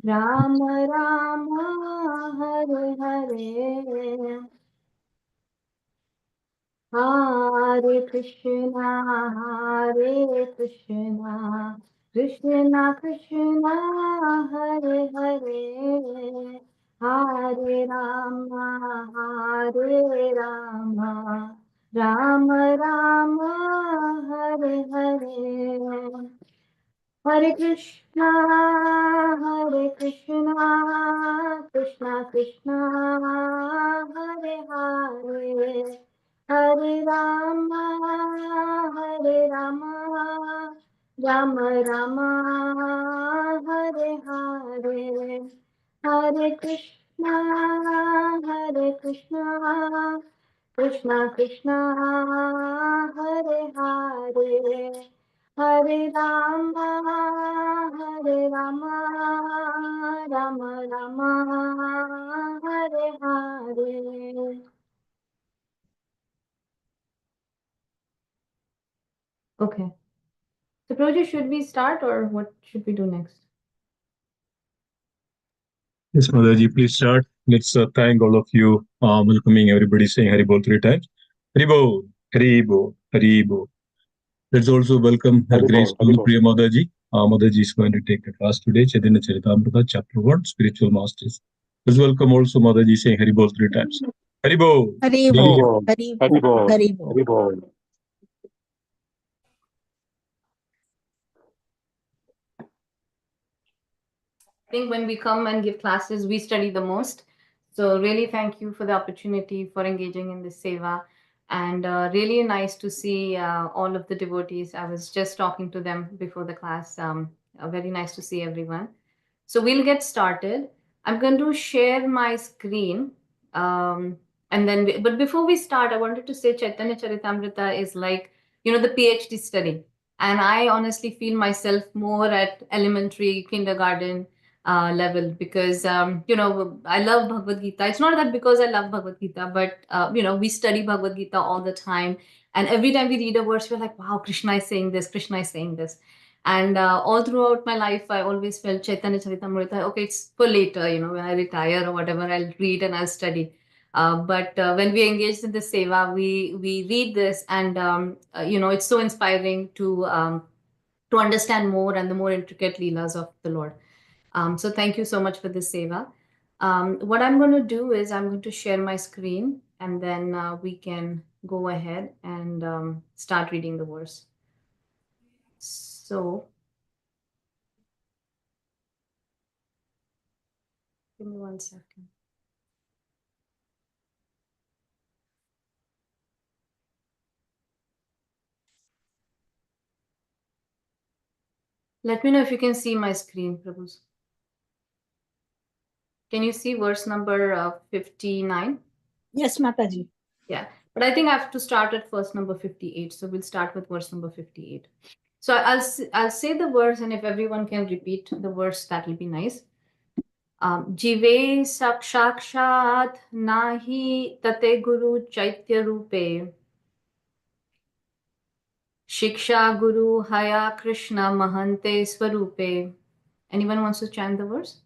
Ram Rama Hare Hare, Hare Krishna, Krishna Krishna, Hare Hare, Hare Rama, Rama Rama, Hare Hare. Hare Krishna, Krishna Krishna, Hare Hare, Hare Rama, Rama Rama, Hare Hare, Hare Krishna, Krishna Krishna, Hare Hare. Hare Rama, Rama Rama, Hare Hare. Okay. So, Proji, should we start or what should we do next? Yes, Motherji, please start. Let's thank all of you welcoming everybody saying Haribol 3 times. Haribol, Haribol, Haribol. Let's also welcome Her Grace Gokulpriya Motherji. Motherji is going to take the class today, Chaitanya Charitamrita, Chapter 1, Spiritual Masters. Let's welcome also Motherji saying Haribol 3 times. Haribol, Haribo, Haribol. Haribo, Haribo. I think when we come and give classes, we study the most. So really thank you for the opportunity for engaging in this seva. And really nice to see all of the devotees. I was just talking to them before the class. Very nice to see everyone. So we'll get started. I'm going to share my screen. And then, but before we start, I wanted to say Chaitanya Charitamrita is like, the PhD study. And I honestly feel myself more at elementary, kindergarten level because I love Bhagavad Gita. It's not that because I love Bhagavad Gita, but we study Bhagavad Gita all the time, and every time we read a verse, we're like, wow, Krishna is saying this, Krishna is saying this. And all throughout my life, I always felt Chaitanya Charitamrita, okay, it's for later, when I retire or whatever, I'll read and I'll study. But when we engaged in the seva, we read this, and it's so inspiring to understand more and the more intricate leelas of the Lord. So thank you so much for this seva. What I'm going to do is I'm going to share my screen, and then we can go ahead and start reading the verse. So give me 1 second. Let me know if you can see my screen, Prabhus. Can you see verse number 59? Yes, Mataji. Yeah, but I think I have to start at verse number 58. So we'll start with verse number 58. So I'll say the verse, and if everyone can repeat the verse, that will be nice. Jive sakshat nahi tate guru chaitya rupe. Shiksha guru haya Krishna mahante swarupe. Anyone wants to chant the verse?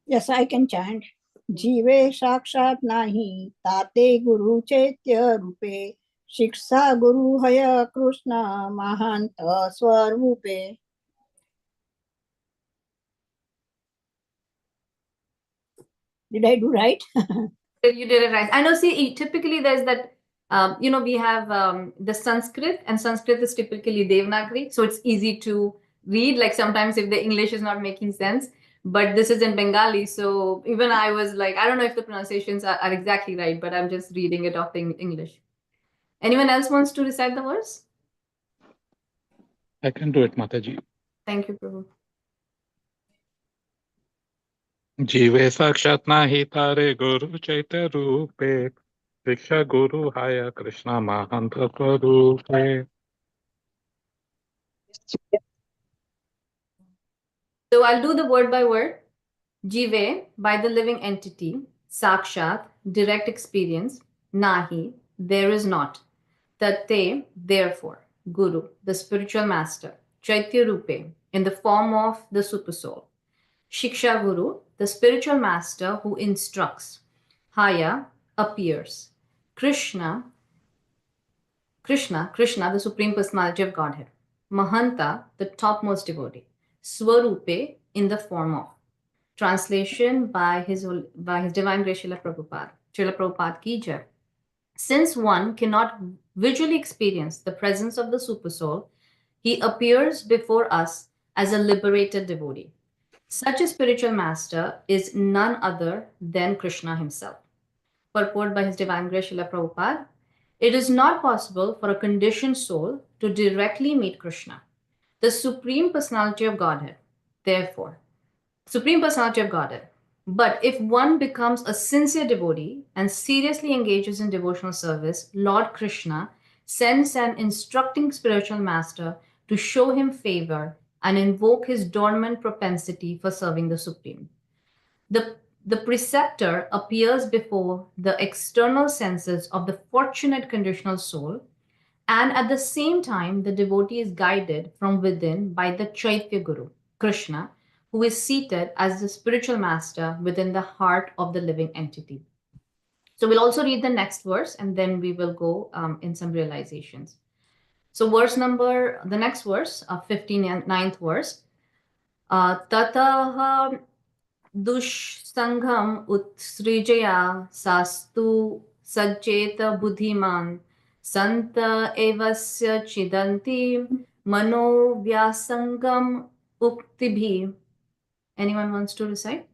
Yes, I can chant. Jive sakshat nahi tate guru chaitya rupe. Shiksha guru haya Krishna mahanta swarupe. Did I do right? You did it right. I know, see, typically there's that, we have the Sanskrit, and Sanskrit is typically Devanagari, so it's easy to read. Like sometimes if the English is not making sense, but this is in Bengali, so even I was like, I don't know if the pronunciations are exactly right, but I'm just reading it off in English. Anyone else wants to recite the verse? I can do it, Mataji. Thank you, Prabhu. जीवे साक्षात नाही तारे गुरु चैत्य रूपे शिक्षा गुरु हाय कृष्ण महंत स्वरूपे. So I'll do the word by word. Jive, by the living entity. Sakshat, direct experience. Nahi, there is not. Tate, therefore. Guru, the spiritual master. Chaitya Rupe, in the form of the supersoul. Shiksha Guru, the spiritual master who instructs. Haya appears. Krishna, the Supreme Personality of Godhead. Mahanta, the topmost devotee. Swarupe, in the form of. Translation by His Divine Grace Srila Prabhupada. Srila Prabhupada ki jai. Since one cannot visually experience the presence of the Supersoul, he appears before us as a liberated devotee. Such a spiritual master is none other than Krishna himself. Purport by His Divine Grace Srila Prabhupada. It is not possible for a conditioned soul to directly meet Krishna, the Supreme Personality of Godhead. Therefore, Supreme Personality of Godhead. But if one becomes a sincere devotee and seriously engages in devotional service, Lord Krishna sends an instructing spiritual master to show him favor and invoke his dormant propensity for serving the Supreme. The preceptor appears before the external senses of the fortunate conditional soul, and at the same time, the devotee is guided from within by the Chaitya Guru, Krishna, who is seated as the spiritual master within the heart of the living entity. So we'll also read the next verse and then we will go in some realizations. So the next verse, 59th verse, Tataha दुष्संघम उत्सृजया सास्तु सज्जेत बुद्धिमान संत एवस्य चिदन्ति मनोव्यासंगम उक्तिभिः. Anyone wants to recite?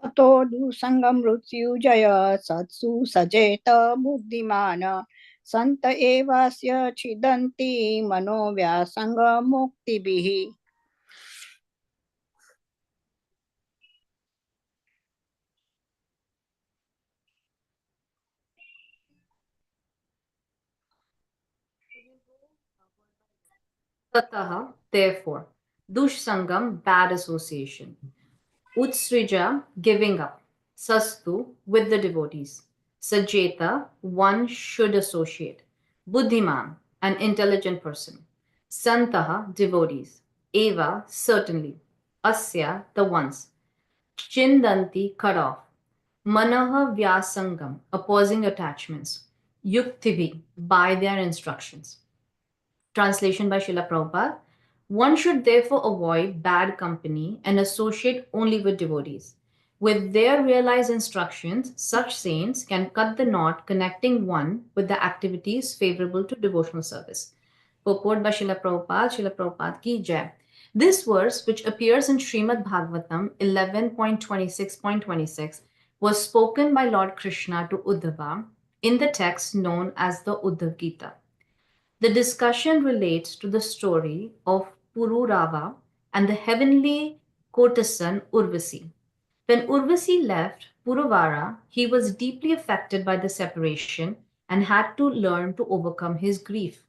ततो दुसंगम मृत्युजय सत्सु सजेत बुद्धिमान संत एवास्य छिदन्ति मनोव्यासंगमुक्तिभिः. Tataha, therefore, dushsangam, bad association. Utsrija, giving up. Sastu, with the devotees. Sajeta, one should associate. Buddhiman, an intelligent person. Santaha, devotees. Eva, certainly. Asya, the ones. Chindanti, cut off. Manaha vyasangam, opposing attachments. Yuktivi, by their instructions. Translation by Srila Prabhupada. One should therefore avoid bad company and associate only with devotees. With their realized instructions, such saints can cut the knot connecting one with the activities favorable to devotional service. Purport by Srila Prabhupada ki jai. This verse, which appears in Srimad Bhagavatam 11.26.26, was spoken by Lord Krishna to Uddhava in the text known as the Uddhav Gita. The discussion relates to the story of Pururava and the heavenly courtesan Urvasi. When Urvasi left Puruvara, he was deeply affected by the separation and had to learn to overcome his grief.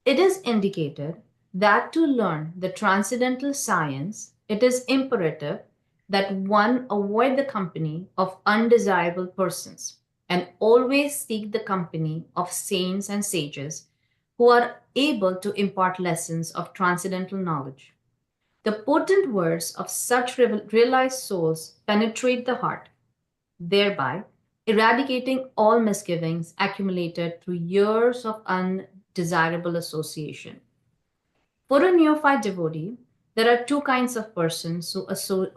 It is indicated that to learn the transcendental science, it is imperative that one avoid the company of undesirable persons and always seek the company of saints and sages who are able to impart lessons of transcendental knowledge. The potent words of such realized souls penetrate the heart, thereby eradicating all misgivings accumulated through years of undesirable association. For a neophyte devotee, there are two kinds of persons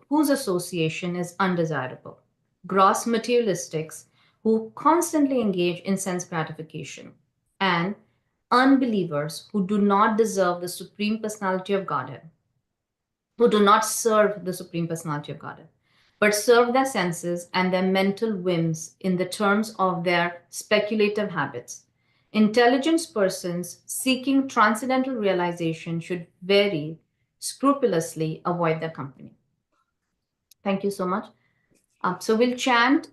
whose association is undesirable: gross materialistics, who constantly engage in sense gratification, and unbelievers who do not deserve the Supreme Personality of Godhead, who do not serve the Supreme Personality of Godhead, but serve their senses and their mental whims in the terms of their speculative habits. Intelligent persons seeking transcendental realization should very scrupulously avoid their company. Thank you so much. So we'll chant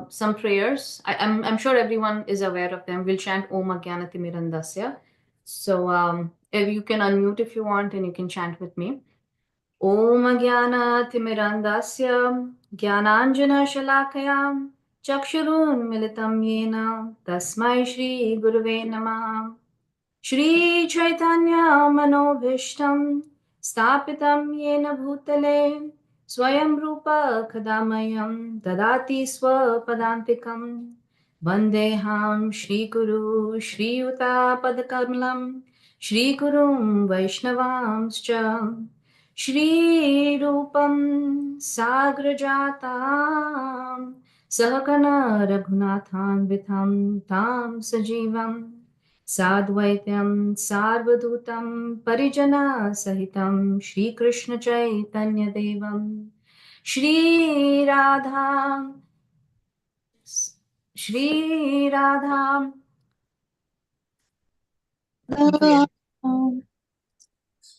some prayers. I'm sure everyone is aware of them. We'll chant Om Agyanatimirandasya. So if you can unmute if you want, and you can chant with me. Om Agyanatimirandasya Gyananjana Shalakaya Chakshurun Militam Yena Tasmai Shri Guruve Namaha. Shri Caitanya Manobhishtam स्थापितं येन भूतले स्वयं रूप कदामयं ददाति स्वपदान्तिकं वन्देऽहं श्रीगुरु श्रीयुतापदकमलं श्रीगुरुं वैष्णवांश्च श्रीरूपं साग्रजातां सहगण रघुनाथान्वितं तां सजीवं साद्वैतं सार्वधूतं परिजनसहितं श्रीकृष्णचैतन्यदेवं श्रीराधा श्रीराधा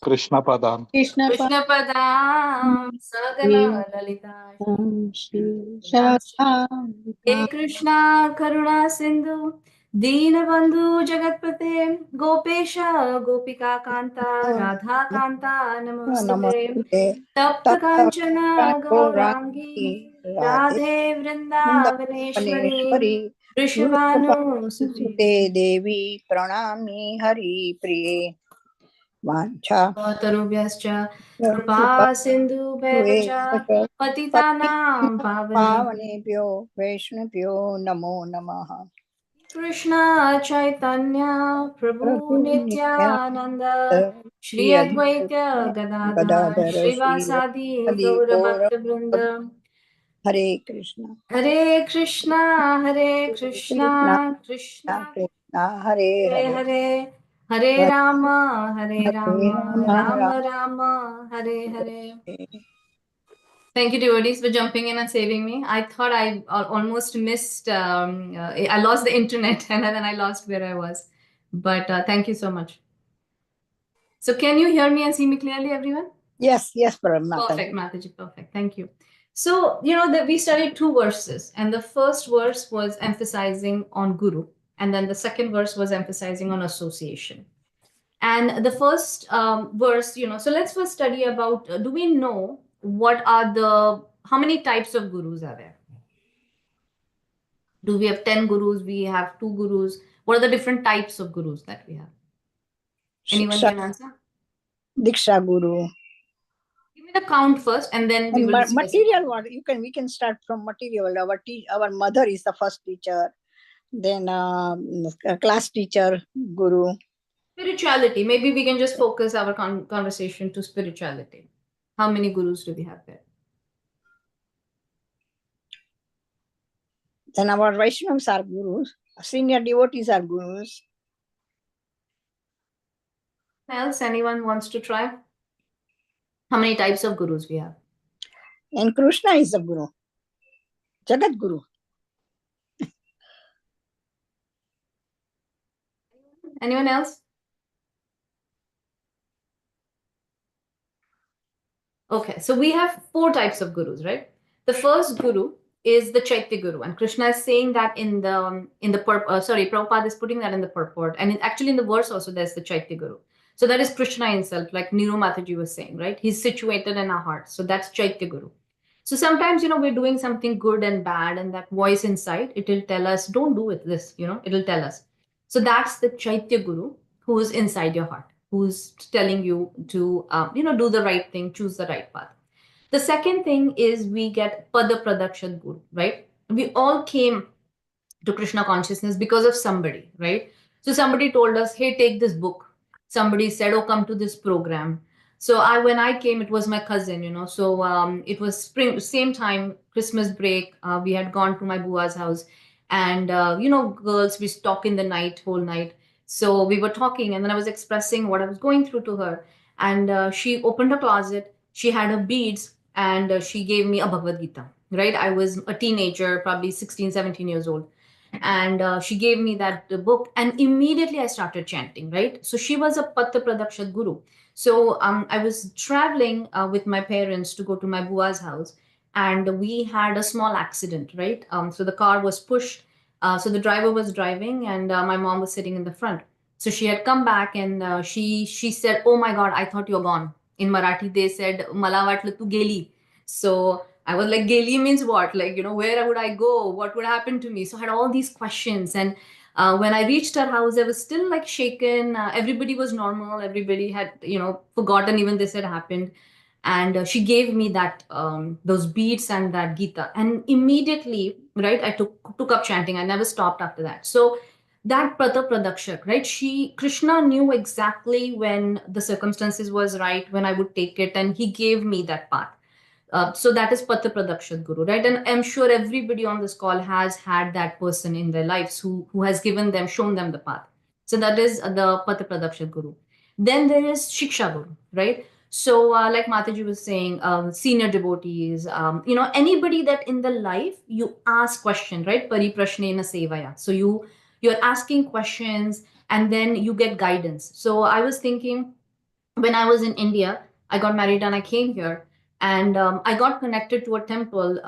कृष्ण पदान कृष्णपदां सगन ललिता हे कृष्णा करुणा सिंधु दीनबंधु जगतपते गोपेश गोपिका कांता राधा कांता नमोस्तुते तप्त कांचन गौरांगी राधे वृंदावनेश्वरी वृषभानुसुते देवी प्रणामि हरि प्रिये वाञ्छा तरुभ्यश्च कृपा सिन्धुभ्यः च पतितानां पावनेभ्यो वैष्णवेभ्यो नमो नमः। कृष्ण चैतन्य प्रभु नित्यानंद श्री अद्वैत गदाधर श्रीवासादि गौरभक्तवृंद हरे Krishna Krishna Krishna Krishna Hare Hare Hare Hare Hare Ram Ram Ram Hare Hare. Thank you, devotees, for jumping in and saving me. I thought I almost missed, I lost the internet and then I lost where I was. But thank you so much. So, can you hear me and see me clearly, everyone? Yes, Mataji. Perfect, Mataji, perfect. Thank you. So, we studied two verses, and the first verse was emphasizing on Guru, and then the second verse was emphasizing on association. And the first verse, so let's first study about, do we know how many types of gurus are there? Do we have 10 gurus? We have 2 gurus? What are the different types of gurus that we have? Anyone can answer? Diksha Guru. Give me the count first and then we will discuss material what we can start from material. Our mother is the first teacher, then a class teacher, guru. Spirituality, maybe we can just focus our conversation to spirituality. How many gurus do we have there? Then our Vaishnavas are gurus, senior devotees are gurus. Else, anyone wants to try? How many types of gurus we have? And Krishna is the guru, Jagat Guru. Anyone else? Okay, so we have 4 types of gurus, right? The first guru is the Chaitya Guru, and Krishna is saying that in the Prabhupada is putting that in the purport, and actually in the verse also there's the Chaitya Guru. So that is Krishna himself, like Niru Mataji was saying, right? He's situated in our hearts, so that's Chaitya Guru. So sometimes we're doing something good and bad, and that voice inside it will tell us, "Don't do it." It'll tell us. So that's the Chaitya Guru who is inside your heart, who's telling you to do the right thing, choose the right path. The second thing is we get Pada Pradakshan Guru, right? We all came to Krishna consciousness because of somebody, right? So somebody told us, hey, take this book. Somebody said, oh, come to this program. So when I came, it was my cousin, So it was spring, same time, Christmas break. We had gone to my bua's house, and girls, we talk in the night, whole night. So we were talking, and then I was expressing what I was going through to her, and she opened a closet. She had her beads, and she gave me a Bhagavad Gita. Right, I was a teenager, probably 16, 17 years old, and she gave me that book, and immediately I started chanting, right? So she was a Patta Pradaksha Guru. So I was traveling with my parents to go to my bua's house, and we had a small accident, right? So the car was pushed, so the driver was driving, and my mom was sitting in the front. So she had come back, and she said, oh my god, I thought you're gone. In Marathi they said, mala watla tu geli. So I was like, Geli means what? Like, where would I go? What would happen to me? So I had all these questions. And When I reached her house, I was still like shaken. Everybody was normal. Everybody had, forgotten even this had happened. And she gave me that those beads and that Gita, and immediately, right, I took up chanting. I never stopped after that. So that Prata Pradakshak, right? Krishna knew exactly when the circumstances was right, when I would take it, and he gave me that path. So that is Pata Pradakshat Guru, right? And I'm sure everybody on this call has had that person in their lives who has given them, shown them the path. So that is the Pata Pradakshat Guru. Then there is Shiksha Guru, right? So like Mataji was saying, senior devotees, anybody that in the life you ask question, right? Pariprashnena sevaya. So you're asking questions and then you get guidance. So I was thinking, when I was in India, I got married and I came here. And I got connected to a temple,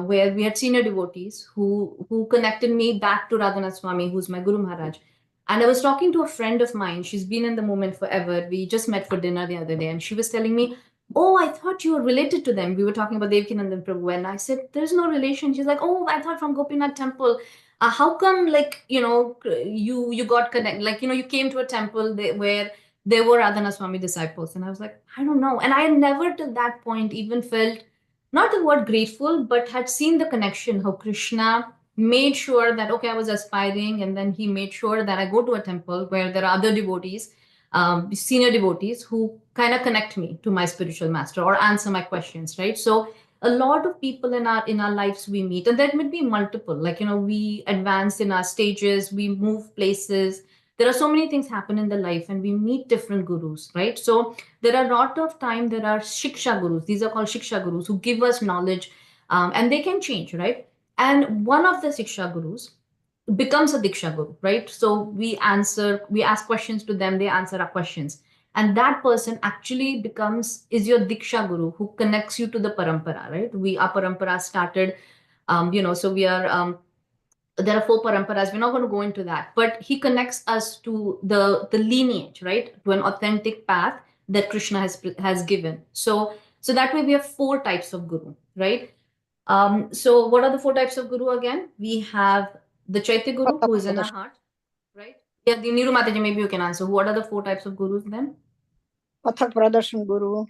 where we had senior devotees who connected me back to Radhanath Swami, who's my Guru Maharaj. And I was talking to a friend of mine. She's been in the movement forever. We just met for dinner the other day, and she was telling me, "Oh, I thought you were related to them." We were talking about Devkinandan Prabhu, and I said, "There's no relation." She's like, "Oh, I thought from Gopinath Temple. How come, like, you got connected? Like, you came to a temple where they were Radhana Swami disciples." And I was like, I don't know. And I had never till that point even felt, not the word grateful, but had seen the connection, how Krishna made sure that, okay, I was aspiring. And then he made sure that I go to a temple where there are other devotees, senior devotees, who kind of connect me to my spiritual master or answer my questions, right? So a lot of people in our lives we meet, and that might be multiple, like, we advance in our stages, we move places, there are so many things happen in the life, and we meet different gurus, right? So there are a lot of time, there are shiksha gurus, these are called shiksha gurus, who give us knowledge, and they can change, right? And one of the shiksha gurus becomes a diksha guru, right? So we ask questions to them, they answer our questions, and that person actually is your diksha guru, who connects you to the parampara, right? Our parampara started, so we are, there are four paramparas. We're not going to go into that, but he connects us to the lineage, right? To an authentic path that Krishna has given. So that way we have four types of guru, right? So what are the four types of guru again? We have the Chaitya Guru, who is in our heart, right? Yeah, the Niru Mataji, maybe you can answer. What are the four types of gurus then? Pathak Pradarshan Guru,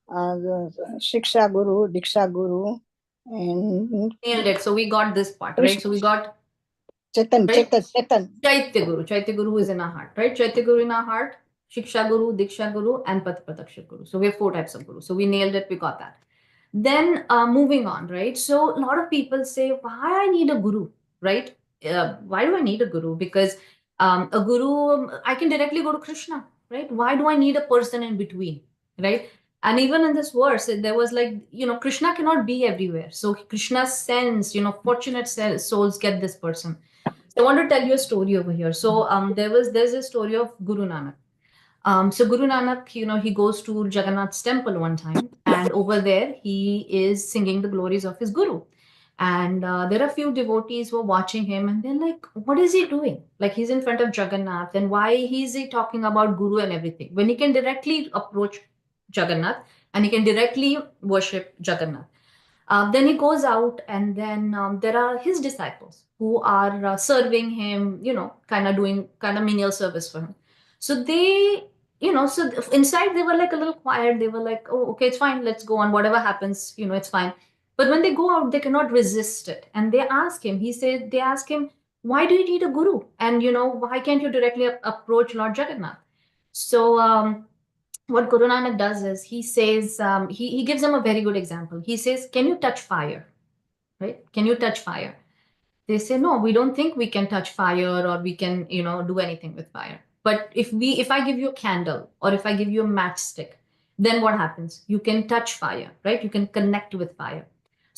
Shiksha Guru, Diksha Guru, and Nailed it. So we got this part, right? So we got Chetan, right? Chetan. Chaitya Guru who is in our heart, right? Chaitya Guru in our heart, Shiksha Guru, Diksha Guru, and Path Prataksha Guru. So we have four types of Guru. So we nailed it, we got that. Then moving on, right? So a lot of people say, why I need a guru, right? Why do I need a guru? Because a guru, I can directly go to Krishna, right? Why do I need a person in between, right? And even in this verse, there was like, Krishna cannot be everywhere. So Krishna sends, fortunate souls get this person. So I want to tell you a story over here. So there's a story of Guru Nanak. So Guru Nanak, he goes to Jagannath's temple one time, and over there he is singing the glories of his guru. And there are a few devotees who are watching him, and they're like, "What is he doing? Like, he's in front of Jagannath, and why is he talking about guru and everything when he can directly approach Jagannath and he can directly worship Jagannath?" Then he goes out, and then there are his disciples who are serving him, kind of doing kind of menial service for him. So inside they were like a little quiet. They were like, "Oh, okay, it's fine. Let's go on. Whatever happens, it's fine." But when they go out, they cannot resist it. And they ask him, "Why do you need a guru? And, why can't you directly approach Lord Jagannath?" So, what Guru Nanak does is he says, he gives them a very good example. He says, "Can you touch fire? Right? Can you touch fire?" They say, "No, we don't think we can touch fire, or we can, do anything with fire. But if I give you a candle, or if I give you a matchstick, then what happens? You can touch fire, right? You can connect with fire."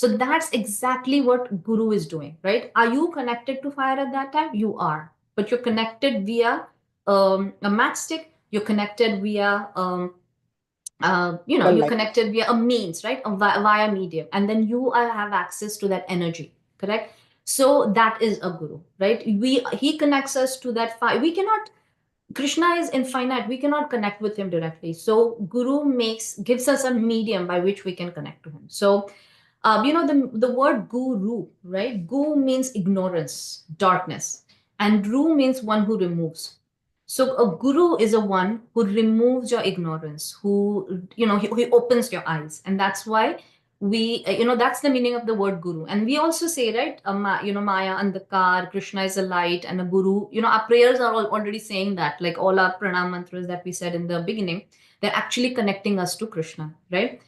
So that's exactly what Guru is doing, right? Are you connected to fire at that time? You are, but you're connected via a matchstick. You're connected via you're connected via a means, right? Via medium, and then you have access to that energy, correct? So that is a guru, right? He connects us to that fire. We cannot. Krishna is infinite. We cannot connect with him directly. So Guru gives us a medium by which we can connect to him. So the word guru, right? Gu means ignorance, darkness. and Ru means one who removes. So a guru is a one who removes your ignorance, who, he opens your eyes. And that's why that's the meaning of the word guru. And we also say, right, Maya Andhakar, Krishna is a light, and a guru. Our prayers are already saying that, like all our pranam mantras that we said in the beginning, they're actually connecting us to Krishna, right?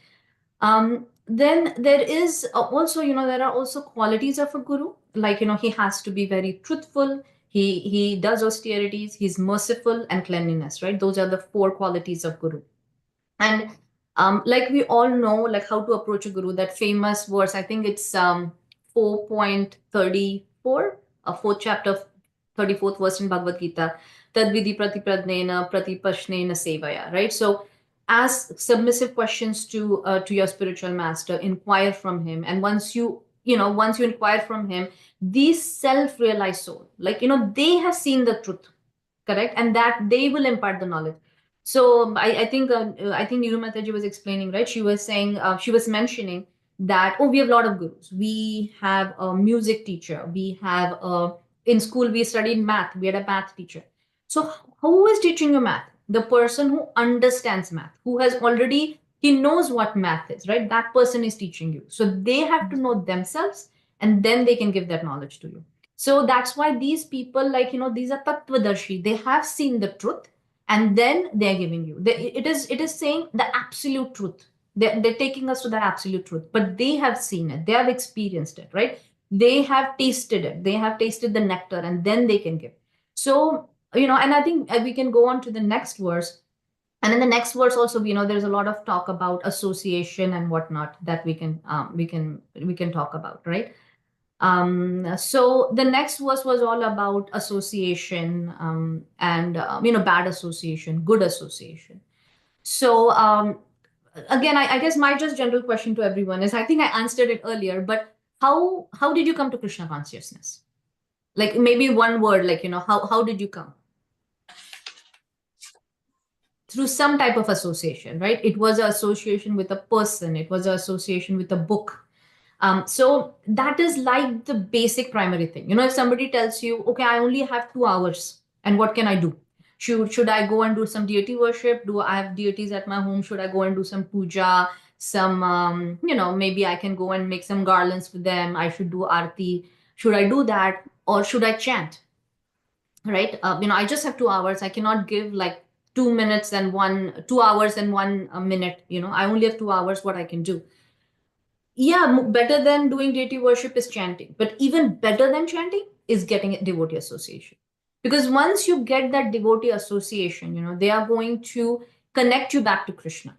Then there is also, there are also qualities of a guru. Like, he has to be very truthful. He does austerities. He's merciful and cleanliness, right? Those are the four qualities of guru. And like we all know, like how to approach a guru, that famous verse, I think it's 4.34, fourth chapter, 34th verse in Bhagavad Gita, Tadvidi pratipradnena pratipashnena sevaya, right? So ask submissive questions to your spiritual master, inquire from him. And once you inquire from him, these self-realized soul, like, they have seen the truth, correct? And that they will impart the knowledge. So I think Niru Mataji was explaining, right? She was saying, she was mentioning that, oh, we have a lot of gurus. We have a music teacher. We have in school we studied math. We had a math teacher. So who is teaching you math? The person who understands math, who has already, he knows what math is, right? That person is teaching you. So they have to know themselves, and then they can give that knowledge to you. So that's why these people, like, these are tattvadarshi. They have seen the truth, and then they're giving you. It is saying the absolute truth. They're taking us to that absolute truth, but they have seen it. They have experienced it, right? They have tasted it. They have tasted the nectar, and then they can give. So, and I think we can go on to the next verse. And in the next verse also, there's a lot of talk about association and whatnot that we can talk about, right? So the next verse was all about association, and bad association, good association. So again, I guess my just general question to everyone is, I think I answered it earlier, but how did you come to Krishna consciousness? Like maybe one word, like, how did you come? Through some type of association, right? It was an association with a person. It was an association with a book. So that is like the basic primary thing. If somebody tells you, okay, I only have 2 hours, and what can I do? Should I go and do some deity worship? Do I have deities at my home? Should I go and do some puja? Some, maybe I can go and make some garlands for them. I should do arti. Should I do that, or should I chant? Right? I just have 2 hours. I cannot give like 2 minutes and 2 hours and 1 minute. I only have 2 hours. What I can do? Yeah, better than doing deity worship is chanting, but even better than chanting is getting a devotee association. Because once you get that devotee association, they are going to connect you back to Krishna.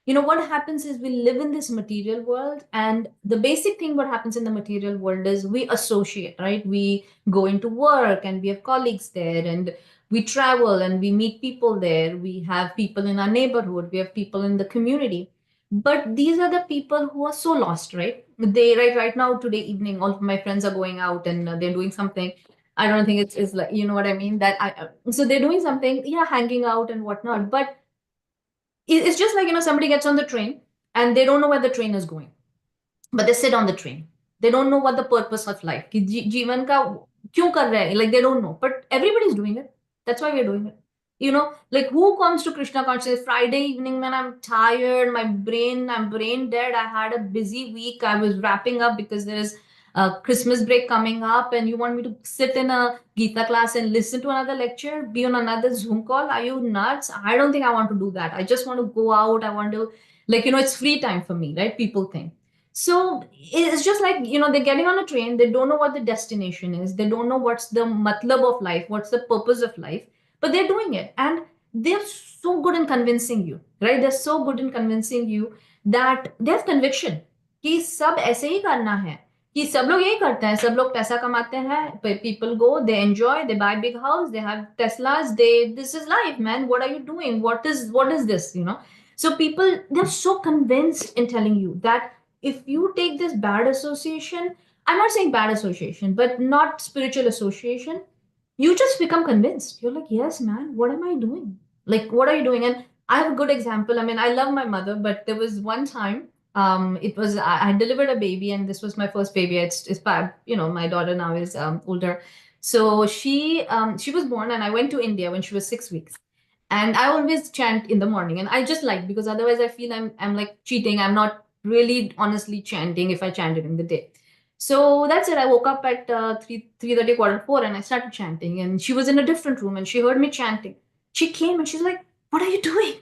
What happens is, we live in this material world, and the basic thing what happens in the material world is we associate, right? We go into work, and we have colleagues there, and we travel, and we meet people there. We have people in our neighborhood, we have people in the community. But these are the people who are so lost, right? Right now, today evening, all of my friends are going out, and they're doing something. I don't think it's like, you know what I mean, that I so they're doing something, yeah, hanging out and whatnot. But it's just like, somebody gets on the train, and they don't know where the train is going, but they sit on the train. They don't know what the purpose of life कि जीवन का क्यों कर रहे हैं, like they don't know, but everybody's doing it. That's why we're doing it. Like who comes to Krishna consciousness Friday evening, man? I'm tired, I'm brain dead. I had a busy week. I was wrapping up because there is Christmas break coming up, and you want me to sit in a Gita class and listen to another lecture, be on another Zoom call? Are you nuts? I don't think I want to do that. I just want to go out. I want to, like, it's free time for me, right? People think. So it's just like, they're getting on a train. They don't know what the destination is. They don't know what's the matlab of life, what's the purpose of life, but they're doing it. And they're so good in convincing you, right? They're so good in convincing you that they have conviction कि सब ऐसे ही करना है, कि सब लोग यही करते हैं, सब लोग पैसा कमाते हैं, people go, they enjoy, they buy big house, they have Teslas, this is life, man. What are you doing? What is this? So people, they're so convinced in telling you that if you take this bad association, I'm not saying bad association, but not spiritual association, you just become convinced. You're like, yes, man, what am I doing? Like, what are you doing? And I have a good example. I mean, I love my mother, but there was one time, it was, I delivered a baby, and this was my first baby. It's bad. My daughter now is older. So she was born, and I went to India when she was 6 weeks. And I always chant in the morning, and I just like, because otherwise I feel I'm like cheating. I'm not really honestly chanting if I chant during the day. So that's it. I woke up at 3:30, quarter to 4, and I started chanting. And she was in a different room, and she heard me chanting. She came and she's like, "What are you doing?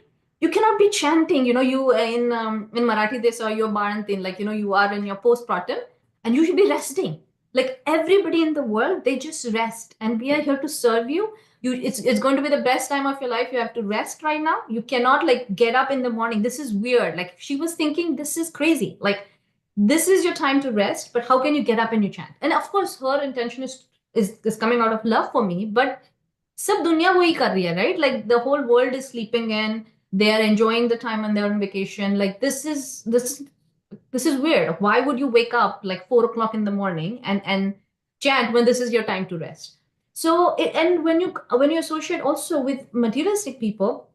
You cannot be chanting. You know, you in Marathi they say your barantin, like, you know, you are in your postpartum, and you should be resting. Like everybody in the world, they just rest, and we are here to serve you. It's going to be the best time of your life. You have to rest right now. You cannot like get up in the morning. This is weird." Like she was thinking, this is crazy. Like this is your time to rest, but how can you get up and you chant? And of course, her intention is coming out of love for me, but sab dunya wahi kar rahi hai, right? Like the whole world is sleeping in. They are enjoying the time when they're on vacation. Like this is weird. Why would you wake up like 4 o'clock in the morning and chant when this is your time to rest? So and when you associate also with materialistic people,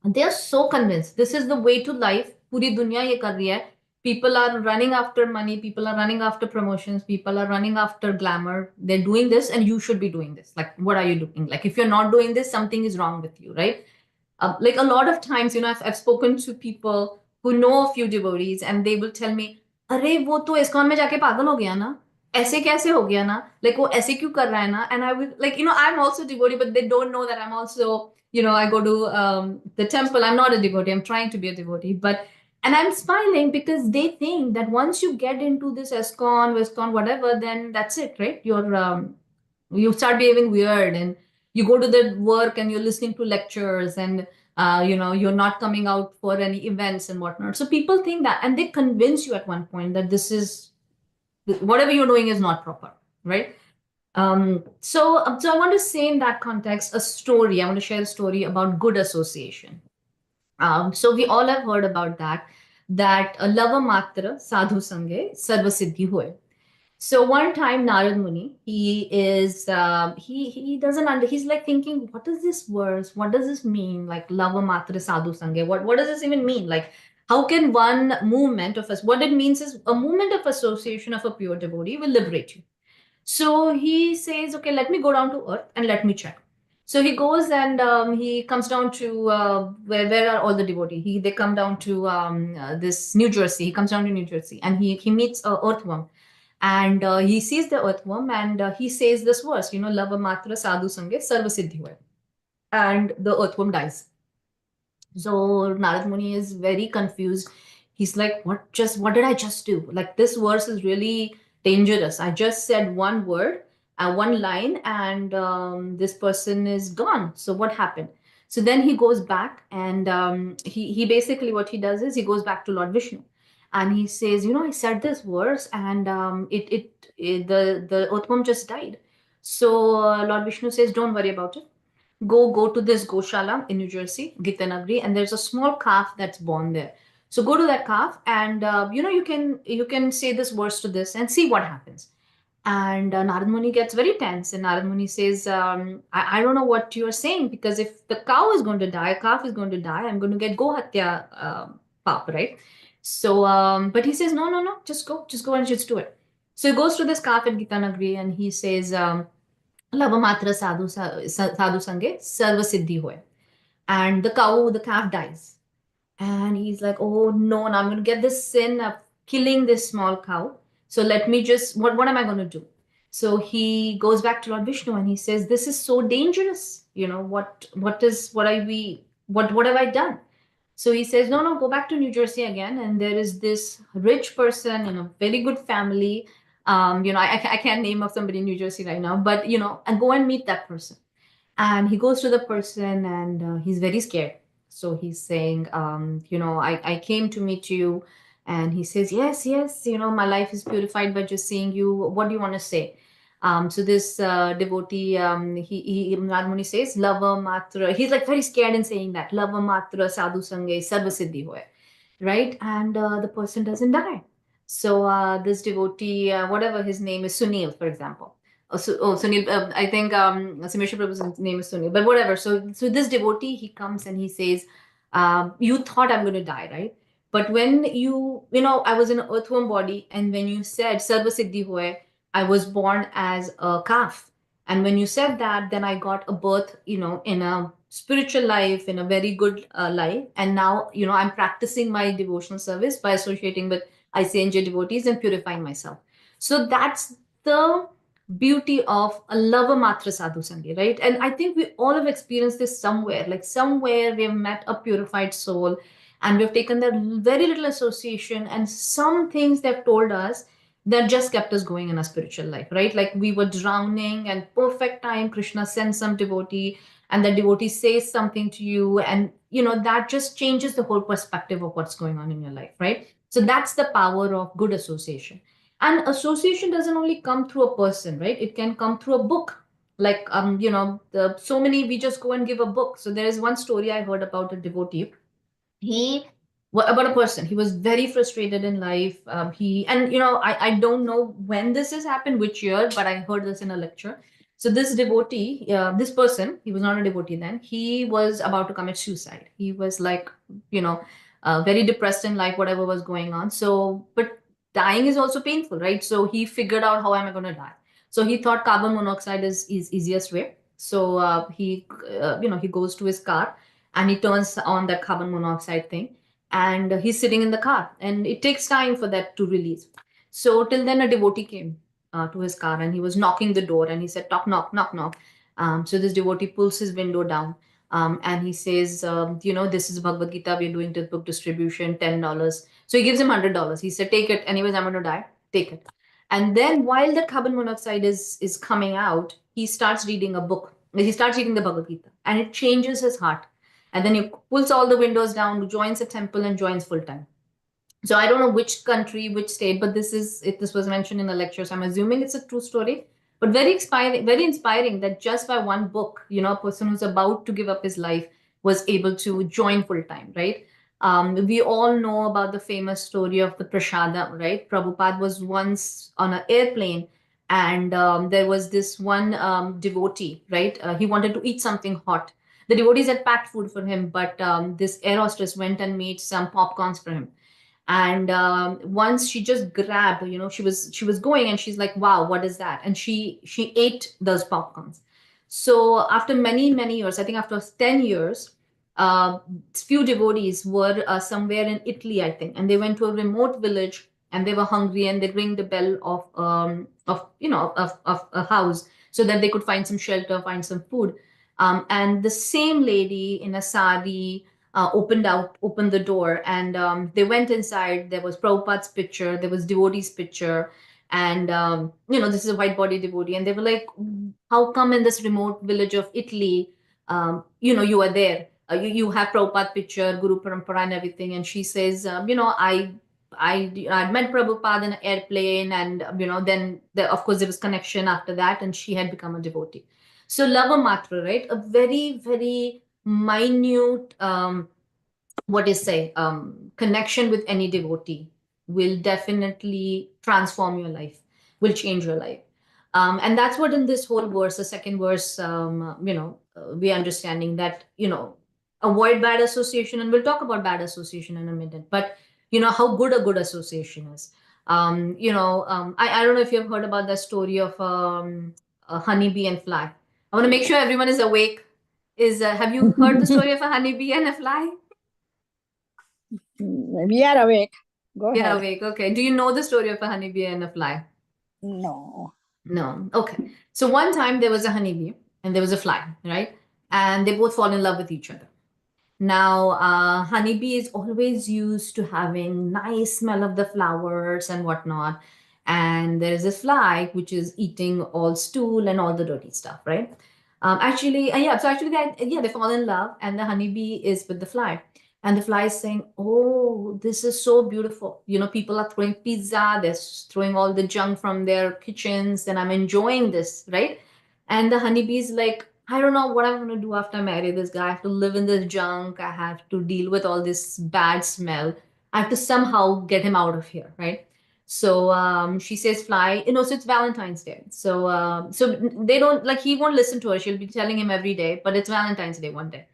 they are so convinced this is the way to life. Puri dunya ye kar rahi hai. People are running after money. People are running after promotions. People are running after glamour. They're doing this, and you should be doing this. Like, what are you doing? Like, if you're not doing this, something is wrong with you, right? Like a lot of times, I've spoken to people who know a few devotees, and they will tell me, अरे वो तो ISKCON में जाके पागल हो गया ना, ऐसे कैसे हो गया ना, like वो ऐसे क्यों कर रहा है ना. And I will, like, I'm also devotee, but they don't know that I'm also, I go to the temple. I'm not a devotee. I'm trying to be a devotee, and I'm smiling because they think that once you get into this ISKCON, whatever, then that's it, right? You start behaving weird, and you go to the work and you're listening to lectures, and you're not coming out for any events and whatnot. So people think that, and they convince you at one point that this is whatever you're doing is not proper, right? So I want to say in that context a story. I want to share a story about good association. So we all have heard about that lava matra sadhu sange sarva siddhi hoy. So one time Narad Muni, he doesn't he's like thinking, what is this verse? What does this mean? Like lava matra sadhu sange. What does this even mean? Like, how can one movement of us, what it means is a movement of association of a pure devotee will liberate you. So he says, okay, let me go down to earth and let me check. So he goes, and he comes down to where are all the devotees? They come down to this New Jersey. He comes down to New Jersey, and he meets a earthworm, and he sees the earthworm, and he says this verse, lava matra sadhu sange sarva siddhi hoy, and the earthworm dies. So Narad Muni is very confused. He's like, what did I just do? Like, this verse is really dangerous. I just said one word, one line, and this person is gone. So what happened? So then he goes back, and he basically, what he does is he goes back to Lord Vishnu, and he says, I said this verse, and the earthworm just died. So Lord Vishnu says, don't worry about it. Go to this Goshala in New Jersey, Gitanagri, and there's a small calf that's born there. So go to that calf, and you can say this verse to this and see what happens. And Narad Muni gets very tense, and Narad Muni says, I don't know what you're saying, because if the cow is going to die, a calf is going to die, I'm going to get Gohatya pap, right? So, but he says, no, just go and just do it. So he goes to this calf at Gitanagri, and he says, lava matra sadhu sange sarva siddhi hoy. And the calf dies. And he's like, oh no, now I'm going to get this sin of killing this small cow. So let me just, what am I going to do? So he goes back to Lord Vishnu, and he says, this is so dangerous. What have I done? So he says, no, go back to New Jersey again. And there is this rich person in a very good family. I can't name of somebody in New Jersey right now, but, and go and meet that person. And he goes to the person, and he's very scared. So he's saying, I came to meet you. And he says, yes, my life is purified by just seeing you. What do you want to say? So this devotee, Narad Muni says, lava matra. He's like very scared in saying that. Lava matra sadhu sange sarva siddhi hoy. Right? And the person doesn't die. So this devotee, whatever his name is, Sunil, for example. Sunil, I think Simesha Prabhu's name is Sunil, but whatever. So this devotee, he comes and he says, you thought I'm going to die, right? But when I was in an earthworm body, and when you said Sarva Siddhi Hoy, I was born as a calf. And when you said that, then I got a birth, in a spiritual life, in a very good life. And now, I'm practicing my devotional service by associating with ICNJ devotees and purifying myself. So that's the beauty of a lava matra sadhu sangi, right? And I think we all have experienced this somewhere, like somewhere we have met a purified soul and we've taken that very little association and some things they've told us that just kept us going in our spiritual life, right? Like we were drowning and perfect time, Krishna sends some devotee and the devotee says something to you and that just changes the whole perspective of what's going on in your life, right? So that's the power of good association. And association doesn't only come through a person, right? It can come through a book. Like so many, we just go and give a book. So there is one story I heard about a devotee. He About a person, he was very frustrated in life. He and I don't know when this has happened, which year, but I heard this in a lecture. So this devotee, this person, he was not a devotee then, he was about to commit suicide. He was like, you know very depressed in life, whatever was going on. So but dying is also painful, right? So he figured out, how am I going to die? So he thought carbon monoxide is easiest way. So he goes to his car and he turns on that carbon monoxide thing, and he's sitting in the car and it takes time for that to release. So till then a devotee came to his car and he was knocking the door and he said, knock, knock, knock, knock. So this devotee pulls his window down, and he says, this is Bhagavad Gita, we're doing this book distribution, $10. So he gives him $100. He said, take it, anyways, I'm going to die, take it. And then while the carbon monoxide is coming out, he starts reading a book. He starts reading the Bhagavad Gita and it changes his heart. And then he pulls all the windows down, joins a temple, and joins full time. So I don't know which country, which state, but this was mentioned in the lecture. So I'm assuming it's a true story, but very inspiring that just by one book, a person who's about to give up his life was able to join full time, right? We all know about the famous story of the prashadam, right? Prabhupada was once on an airplane and there was this one devotee, right? He wanted to eat something hot. The devotees had packed food for him, but this air hostess went and made some popcorns for him. And once she just grabbed, she was going and she's like, wow, what is that? And she ate those popcorns. So after many many years, I think after 10 years, uh, few devotees were somewhere in Italy, I think, and they went to a remote village and they were hungry and they ring the bell of a house so that they could find some shelter, find some food. And the same lady in a sari opened the door, and they went inside. There was Prabhupada's picture, there was devotee's picture, and this is a white body devotee, and they were like, how come in this remote village of Italy, you are there? You have Prabhupada picture, Guru Parampara and everything. And she says, I met Prabhupada in an airplane, and then of course there was connection after that, and she had become a devotee. So lava matra, right? A very, very minute, connection with any devotee will definitely transform your life, will change your life. And that's what in this whole verse, the second verse, we're understanding that, avoid bad association. And we'll talk about bad association in a minute, but how good a good association is. I don't know if you've heard about the story of a honeybee and fly. I want to make sure everyone is awake. Have you heard the story of a honeybee and a fly? We are awake. Go You're ahead. awake. Okay. Do you know the story of a honeybee and a fly? No. No. Okay. So one time there was a honeybee and there was a fly, right? And they both fall in love with each other. Now, honeybee is always used to having nice smell of the flowers and whatnot. And there is a fly which is eating all stool and all the dirty stuff, right? Yeah. So actually, they fall in love, and the honeybee is with the fly, and the fly is saying, "Oh, this is so beautiful. People are throwing pizza, they're throwing all the junk from their kitchens, and I'm enjoying this, right?" And the honeybee is like, I don't know what I'm going to do after I marry this guy. I have to live in this junk. I have to deal with all this bad smell. I have to somehow get him out of here, right? So she says, fly. So it's Valentine's Day. So they don't, like, he won't listen to her. She'll be telling him every day, but it's Valentine's Day one day.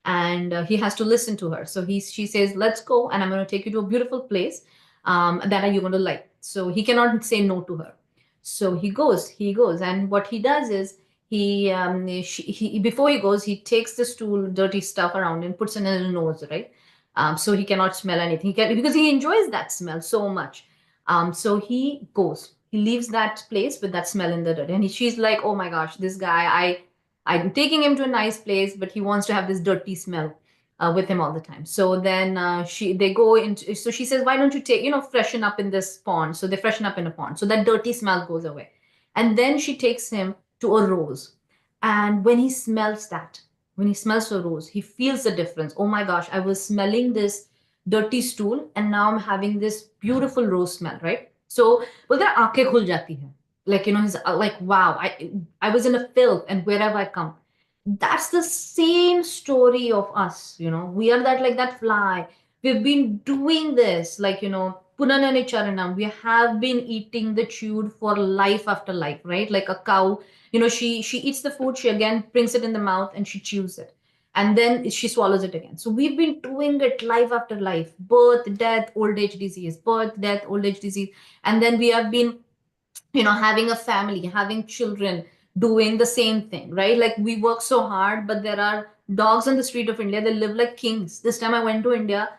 And he has to listen to her. So she says, let's go. And I'm going to take you to a beautiful place that you're going to like. So he cannot say no to her. So he goes. And what he does is, he before he goes, he takes the stool, dirty stuff around and puts it in his nose, right? So he cannot smell anything. Because he enjoys that smell so much. So he goes. He leaves that place with that smell in the dirt, and she's like, "Oh my gosh, this guy! I'm taking him to a nice place, but he wants to have this dirty smell with him all the time." So then they go into. So she says, "Why don't you freshen up in this pond?" So they freshen up in a pond, so that dirty smell goes away, and then she takes him to a rose, and when he smells a rose, he feels the difference. Oh my gosh, I was smelling this dirty stool, and now I'm having this beautiful rose smell, right? So बोलते हैं आंखें खुल जाती हैं, like he's like, wow, I was in a filth, and wherever I come, that's the same story of us. We are that, like that fly. We've been doing this, like punanani charanam. We have been eating the chewed for life after life, right? Like a cow, she eats the food, she again brings it in the mouth and she chews it, and then she swallows it again. So we've been doing it life after life, birth, death, old age disease, birth, death, old age disease. And then we have been having a family, having children, doing the same thing, right? Like we work so hard, but there are dogs on the street of India, they live like kings. This time I went to India,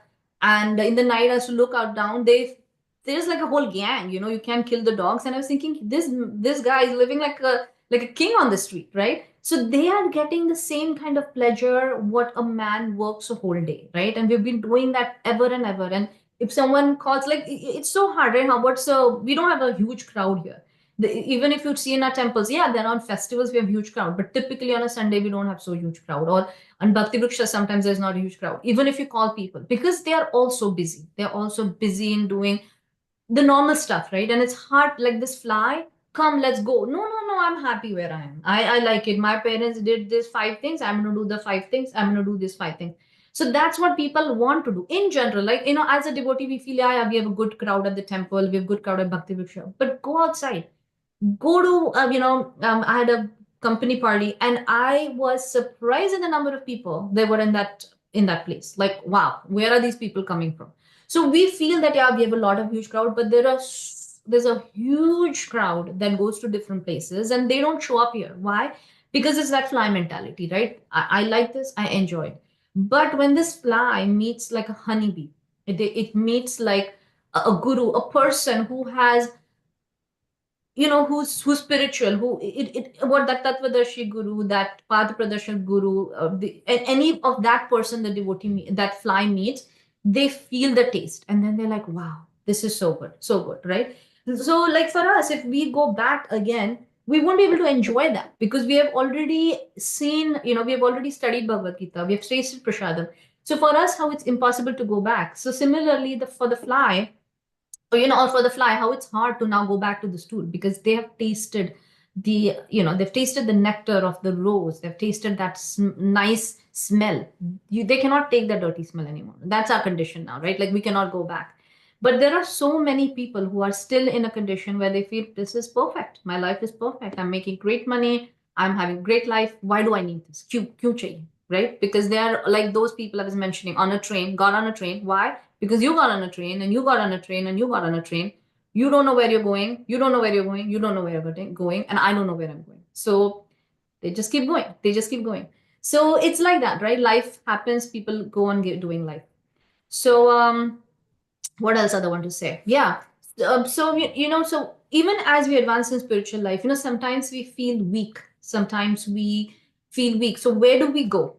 and in the night I used to look out down, there's like a whole gang, you can't kill the dogs. And I was thinking, this guy is living like a king on the street, right? So they are getting the same kind of pleasure what a man works a whole day, right? And we've been doing that ever and ever. And if someone calls, like it's so hard, right? How about, so we don't have a huge crowd here. Even if you see in our temples, yeah, then on festivals we have huge crowd, but typically on a Sunday we don't have so huge crowd. Or on Bhakti Vriksha sometimes there's not a huge crowd, even if you call people, because they are also busy. They're also busy in doing the normal stuff, right? And it's hard, like this fly, come, let's go. No, no, no, I'm happy where I am. I like it. My parents did this 5 things. I'm going to do the 5 things. I'm going to do this 5 things. So that's what people want to do in general. Like, as a devotee, we feel, yeah, we have a good crowd at the temple. We have good crowd at Bhakti Vriksha. But go outside. Go to, I had a company party, and I was surprised at the number of people they were in that place. Like, wow, where are these people coming from? So we feel that, yeah, we have a lot of huge crowd, but there's a huge crowd that goes to different places and they don't show up here. Why? Because it's that fly mentality, right? I like this, I enjoy it. But when this fly meets like a honeybee, it meets like a guru, a person who has, who's spiritual, who what that Tattvadarshi guru, that Path Pradarshak guru, any of that person the devotee that fly meets, they feel the taste, and then they're like, wow, this is so good, right? So like for us, if we go back again, we won't be able to enjoy that, because we have already seen, we have already studied Bhagavad Gita, we have tasted prasadam. So for us, how it's impossible to go back. So similarly, for the fly, or for the fly, how it's hard to now go back to the stool, because they have tasted they've tasted the nectar of the rose, they've tasted that nice smell. They cannot take the dirty smell anymore. That's our condition now, right? Like we cannot go back. But there are so many people who are still in a condition where they feel, this is perfect, my life is perfect, I'm making great money, I'm having great life, why do I need this? Kyun chahiye? Right? Because they are like those people I was mentioning, on a train, got on a train. Why? Because you got on a train, and you got on a train, and you got on a train. You don't know where you're going. You don't know where you're going. You don't know where you're going. And I don't know where I'm going. So they just keep going. They just keep going. So it's like that, right? Life happens. People go on doing life. So what else other want to say? Yeah. So even as we advance in spiritual life, sometimes we feel weak. Sometimes we feel weak. So where do we go?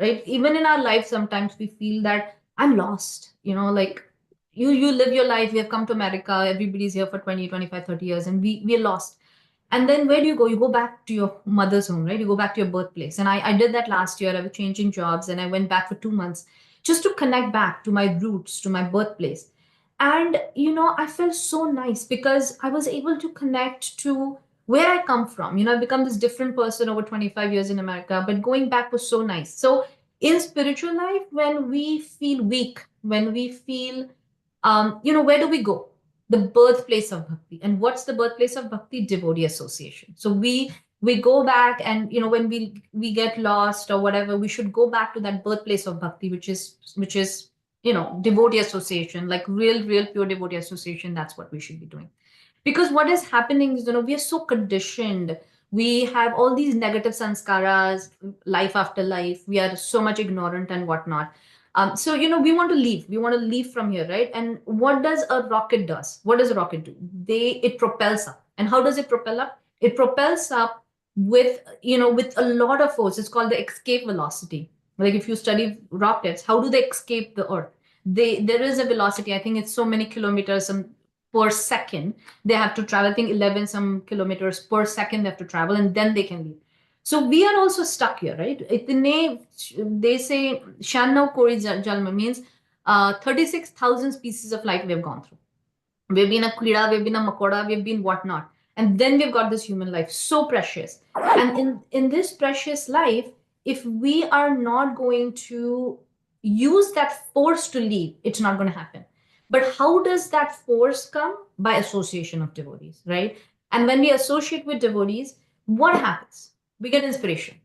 Right? Even in our life, sometimes we feel that I'm lost. Like you live your life. We have come to America. Everybody's here for 20, 25, 30 years, and we're lost. And then where do you go? You go back to your mother's home, right? You go back to your birthplace. And I did that last year. I was changing jobs, and I went back for 2 months just to connect back to my roots, to my birthplace. And I felt so nice, because I was able to connect to where I come from. I've become this different person over 25 years in America, but going back was so nice. So in spiritual life, when we feel weak, when we feel, where do we go? The birthplace of bhakti. And what's the birthplace of bhakti? Devotee association. So we go back, and when we get lost or whatever, we should go back to that birthplace of bhakti, which is devotee association, like real pure devotee association. That's what we should be doing. Because what is happening is, we are so conditioned We have all these negative sanskaras, life after life. We are so much ignorant and whatnot. So, we want to leave. We want to leave from here, right? And what does a rocket does? What does a rocket do? It propels up. And how does it propel up? It propels up with a lot of force. It's called the escape velocity. Like if you study rockets, how do they escape the Earth? There is a velocity. I think it's so many kilometers per second they have to travel. I think 11 some kilometers per second they have to travel, and then they can leave. So we are also stuck here, right? They say Shanno Kori Jalma means 36,000 species of life we have gone through. We've been a Kida, we've been a Makoda, we've been whatnot. And then we've got this human life, so precious. And in this precious life, if we are not going to use that force to leave, it's not going to happen. But how does that force come? By association of devotees, right? And when we associate with devotees, what happens? We get inspiration.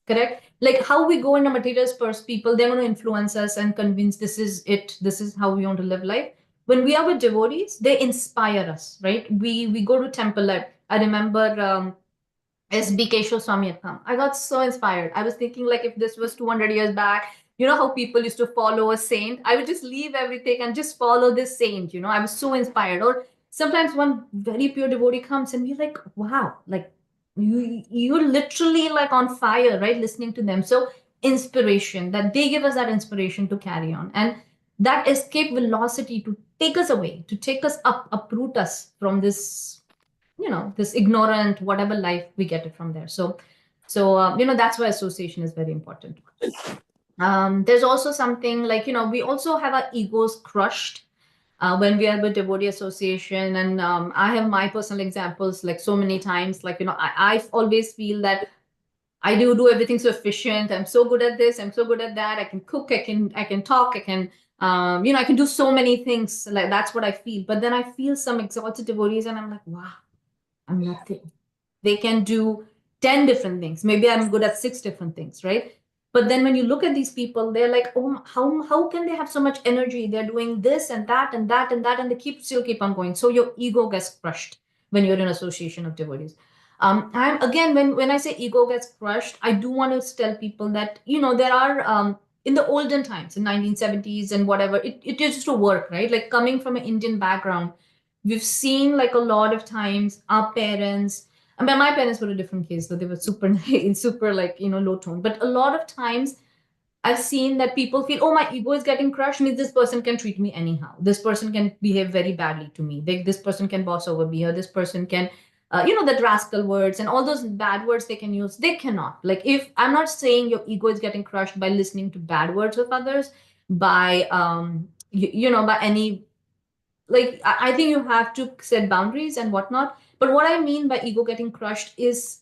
Correct? Like how we go into materials first, people, they're going to influence us and convince this is it, this is how we want to live life. When we are with devotees, they inspire us, right? We go to temple. I remember SB Keshav Swami had come. I got so inspired. I was thinking like if this was 200 years back, how people used to follow a saint, I would just leave everything and just follow this saint. I was so inspired. Or sometimes one very pure devotee comes and we're like, wow, like you're literally like on fire, right? Listening to them. So inspiration, that they give us that inspiration to carry on. And that escape velocity to take us away, to take us up, uproot us from this ignorant, whatever life we get it from there. So that's why association is very important. There's also something like, we also have our egos crushed when we are with devotee association. And I have my personal examples, like so many times, like, I always feel that I do everything so efficient. I'm so good at this. I'm so good at that. I can cook. I can talk. I can, I can do so many things. Like that's what I feel. But then I feel some exalted devotees, and I'm like, wow, I'm nothing. They can do 10 different things. Maybe I'm good at 6 different things, right? But then when you look at these people, they're like, oh, how can they have so much energy? They're doing this and that and that and that, and they still keep on going. So your ego gets crushed when you're in association of devotees. I'm again, when I say ego gets crushed, I do want to tell people that there are in the olden times, in 1970s and whatever, it used to work, right? Like coming from an Indian background, we've seen like a lot of times our parents, I mean, my parents were a different case, so they were super super like low tone. But a lot of times I've seen that people feel, oh, my ego is getting crushed, means this person can treat me anyhow. This person can behave very badly to me. This person can boss over me, or this person can, that rascal words and all those bad words they can use. They cannot. Like, if I'm not saying your ego is getting crushed by listening to bad words of others, by, by any, like, I think you have to set boundaries and whatnot. But what I mean by ego getting crushed is,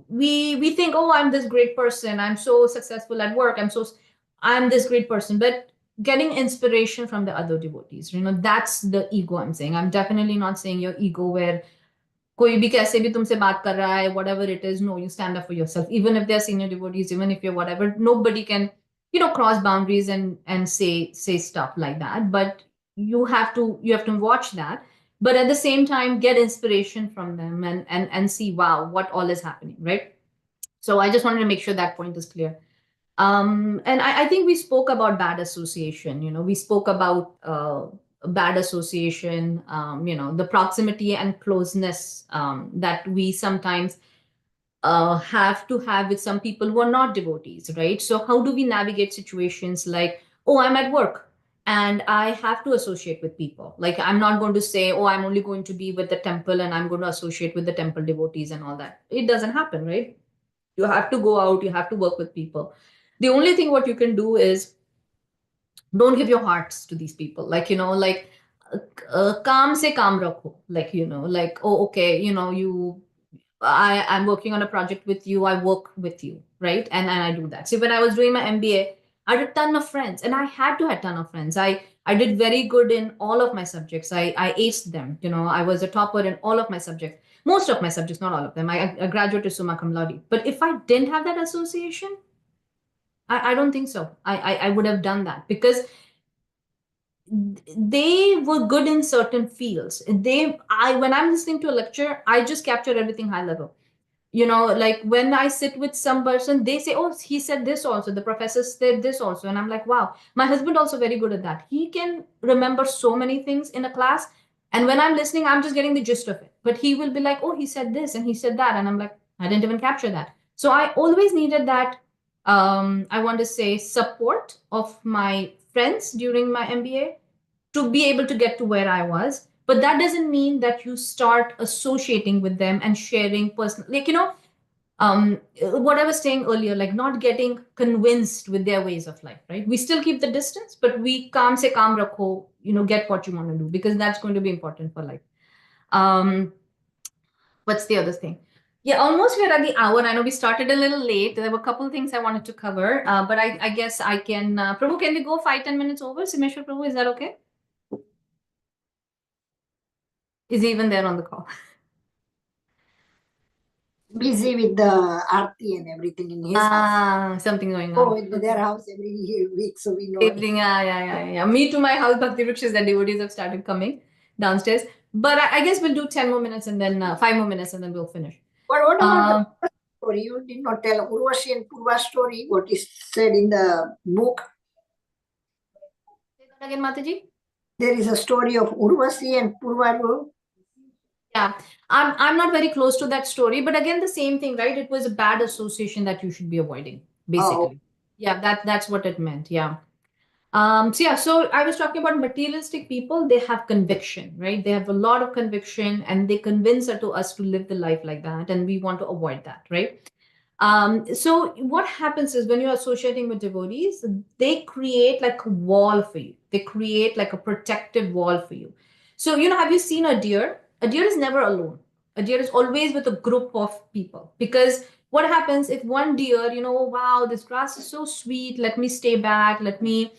we think, oh, I'm this great person, I'm so successful at work, I'm this great person. But getting inspiration from the other devotees, that's the ego I'm saying. I'm definitely not saying your ego where कोई भी कैसे भी तुमसे बात कर रहा है, whatever it is. No, you stand up for yourself. Even if they're senior devotees, even if you're whatever, nobody can cross boundaries and say stuff like that. But you have to watch that, but at the same time get inspiration from them and see, wow, what all is happening, right? So I just wanted to make sure that point is clear. And I think we spoke about bad association. We spoke about bad association, the proximity and closeness that we sometimes have to have with some people who are not devotees, right? So how do we navigate situations like, oh, I'm at work and I have to associate with people. Like, I'm not going to say, oh, I'm only going to be with the temple and I'm going to associate with the temple devotees and all that. It doesn't happen, right? You have to go out, you have to work with people. The only thing what you can do is don't give your hearts to these people. Like, like calm se calm rakho. Like, like, oh, okay, I'm working on a project with you, I work with you, right? And I do that. So when I was doing my MBA, I had a ton of friends, and I had to have a ton of friends. I did very good in all of my subjects. I aced them. I was a topper in all of my subjects. Most of my subjects, not all of them. I graduated summa cum laude. But if I didn't have that association, I don't think so. I would have done that, because they were good in certain fields. When I'm listening to a lecture, I just capture everything high level. Like when I sit with some person, they say, oh, he said this also, the professor said this also, and I'm like, wow. My husband also very good at that. He can remember so many things in a class, and when I'm listening, I'm just getting the gist of it, but he will be like, oh, he said this and he said that, and I'm like, I didn't even capture that. So I always needed that, I want to say, support of my friends during my MBA to be able to get to where I was. But that doesn't mean that you start associating with them and sharing personal, like, what I was saying earlier, like not getting convinced with their ways of life, right? We still keep the distance, but we calm se calm rakho, get what you want to do, because that's going to be important for life. What's the other thing? Yeah, almost we're at the hour. I know we started a little late. There were a couple of things I wanted to cover, but I guess I can, Prabhu, can we go 5-10 minutes over? Simeshwar Prabhu, is that okay? Is he even there on the call? Busy with the Aarti and everything in his house. Something going Oh, on. in their house every week, so we know. Evening, yeah. Me to my house, Bhakti Vrikshas, that devotees have started coming downstairs. But I guess we'll do 10 more minutes and then 5 more minutes and then we'll finish. But what about the story? You did not tell Urvashi and Purva story, what is said in the book. Say that again, Mataji. There is a story of Urvashi and Purva. Yeah, I'm not very close to that story, but again, the same thing, right? It was a bad association that you should be avoiding, basically. Yeah, that's what it meant. Yeah. So I was talking about materialistic people. They have conviction, right? They have a lot of conviction, and they convince us to live the life like that, and we want to avoid that, right? So what happens is when you're associating with devotees, they create like a wall for you. They create like a protective wall for you. So, have you seen a deer? A deer is never alone. A deer is always with a group of people, because what happens if one deer, oh, wow, this grass is so sweet. Let me stay back. Let me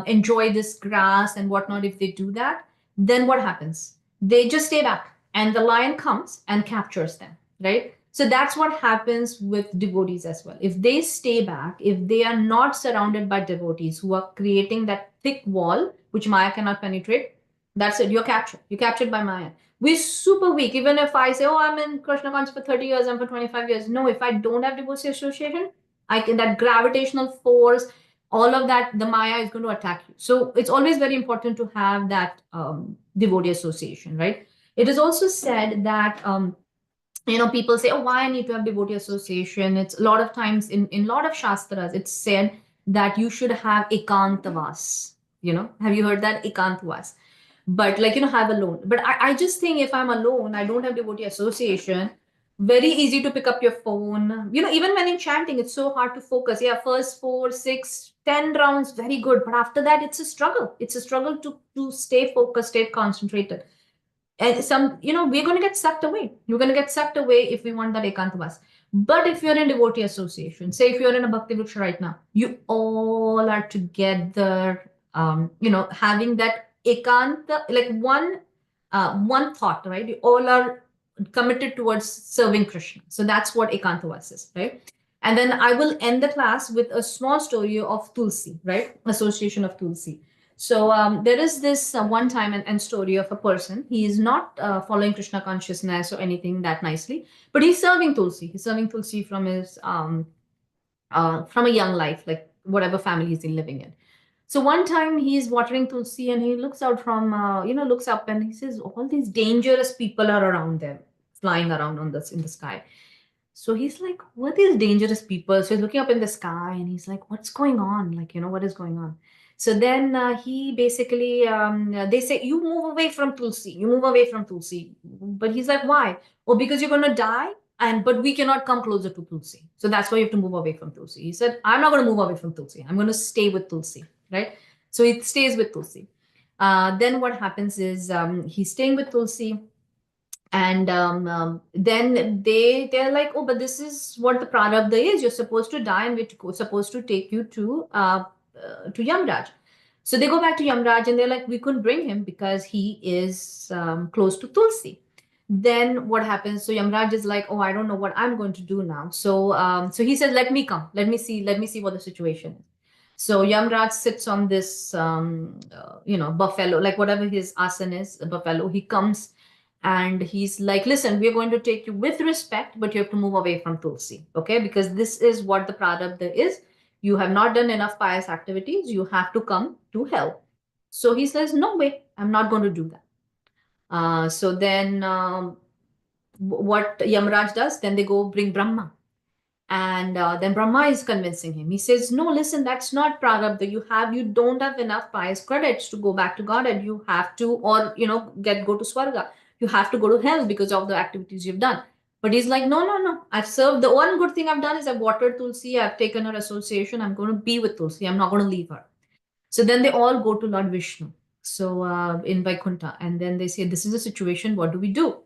enjoy this grass and whatnot. If they do that, then what happens? They just stay back, and the lion comes and captures them, right? So that's what happens with devotees as well. If they stay back, if they are not surrounded by devotees who are creating that thick wall, which Maya cannot penetrate, that's it. You're captured. You're captured by Maya. We're super weak. Even if I say, oh, I'm in Krishna conscious for 30 years, I'm for 25 years. No, if I don't have devotee association, that gravitational force, all of that, the Maya is going to attack you. So it's always very important to have that devotee association, right? It is also said that people say, oh, why I need to have devotee association? It's a lot of times in lot of shastras, it's said that you should have ekantavas. Have you heard that ekantavas? But have alone. But I just think if I'm alone, I don't have devotee association, very easy to pick up your phone. Even when in chanting, it's so hard to focus. Yeah, first 4, 6, 10 rounds, very good. But after that, it's a struggle. It's a struggle to stay focused, stay concentrated. And we're going to get sucked away. We're going to get sucked away if we want that ekantavas. But if you're in devotee association, say if you're in a bhakti vriksha right now, you all are together, having that ekanta, like one thought, right? You all are committed towards serving Krishna. So that's what ekantavas is, right? And then I will end the class with a small story of Tulsi, right? Association of Tulsi. So there is this one time and story of a person. He is not following Krishna consciousness or anything that nicely, but he's serving Tulsi. He's serving Tulsi from his from a young life, like whatever family he's living in. So one time he's watering Tulsi and he looks out from looks up and he says all these dangerous people are around them, flying around on this in the sky. So he's like, what is dangerous people? So he's looking up in the sky and he's like, what's going on? Like, what is going on? So then he basically, they say, you move away from Tulsi. You move away from Tulsi. But he's like, why? Oh, because you're going to die. But we cannot come closer to Tulsi. So that's why you have to move away from Tulsi. He said, I'm not going to move away from Tulsi. I'm going to stay with Tulsi, right? So he stays with Tulsi. Then what happens is he's staying with Tulsi. And then they're like, oh, but this is what the prarabdha is. You're supposed to die, and we're supposed to take you to Yamraj. So they go back to Yamraj, and they're like, we couldn't bring him because he is close to Tulsi. Then what happens? So Yamraj is like, oh, I don't know what I'm going to do now. So he said, let me come, let me see what the situation is. So Yamraj sits on this, buffalo, like whatever his asana is, a buffalo. He comes and he's like, listen, we're going to take you with respect, but you have to move away from Tulsi, okay? Because this is what the prarabdha is. You have not done enough pious activities. You have to come to hell. So he says, no way, I'm not going to do that. So then what Yamraj does, then they go bring Brahma. And then Brahma is convincing him. He says, no, listen, that's not prarabdha. You don't have enough pious credits to go back to Godhead. You have to, or, go to Swarga. You have to go to hell because of the activities you've done. But he's like, no, no, no. I've served. The one good thing I've done is I've watered Tulsi. I've taken her association. I'm going to be with Tulsi. I'm not going to leave her. So then they all go to Lord Vishnu. So in Vaikuntha, and then they say, this is a situation. What do we do?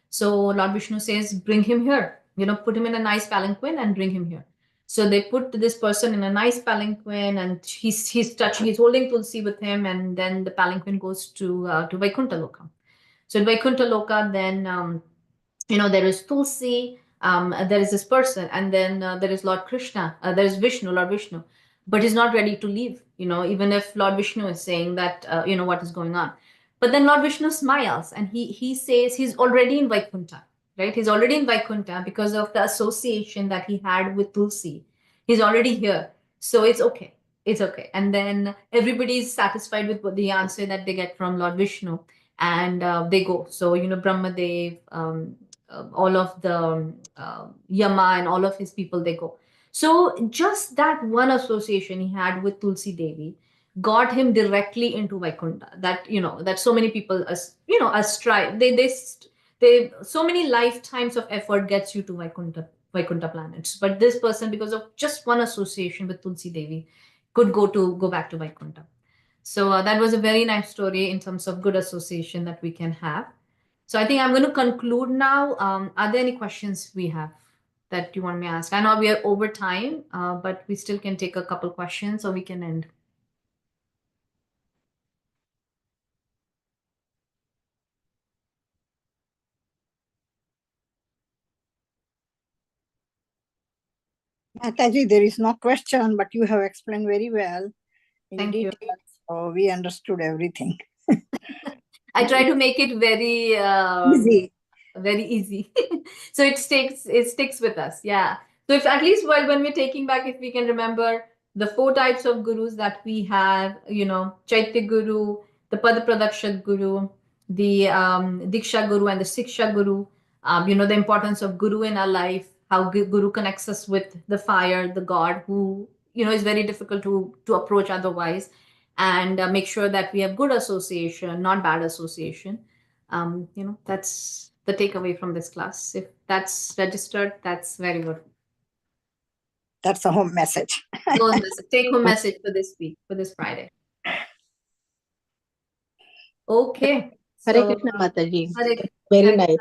So Lord Vishnu says, bring him here. Put him in a nice palanquin and bring him here. So they put this person in a nice palanquin, and he's holding Tulsi with him, and then the palanquin goes to Vaikuntha Loka. So in Vaikuntha Loka, then there is Tulsi, there is this person, and then there is Lord Krishna, there is Vishnu, Lord Vishnu, but he's not ready to leave, even if Lord Vishnu is saying that, what is going on. But then Lord Vishnu smiles and he says he's already in Vaikuntha, right? He's already in Vaikuntha because of the association that he had with Tulsi. He's already here. So it's okay. It's okay. And then everybody's satisfied with the answer that they get from Lord Vishnu, and they go. So, Brahmadev, all of the Yama and all of his people, they go. So just that one association he had with Tulsi Devi got him directly into Vaikuntha. That so many people, strive. They so many lifetimes of effort gets you to Vaikuntha planets. But this person, because of just one association with Tulsi Devi, could go back to Vaikuntha. So that was a very nice story in terms of good association that we can have. So I think I'm going to conclude now. Are there any questions we have that you want me to ask? I know we are over time, but we still can take a couple questions so we can end. Mataji, there is no question, but you have explained very well in Thank you. detail. So we understood everything. I try to make it very Easy. very easy. So it sticks with us. Yeah. So if at least when we're taking back, if we can remember the 4 types of gurus that we have, Chaitya Guru, the Pada Pradakshit Guru, the Diksha Guru and the Siksha Guru, the importance of Guru in our life, how Guru connects us with the fire, the God who, is very difficult to approach otherwise, and make sure that we have good association, not bad association. That's the takeaway from this class. If that's registered, that's very good. That's a home message. Take home message for this week, for this Friday. Okay. Hare Krishna Mataji. Very nice.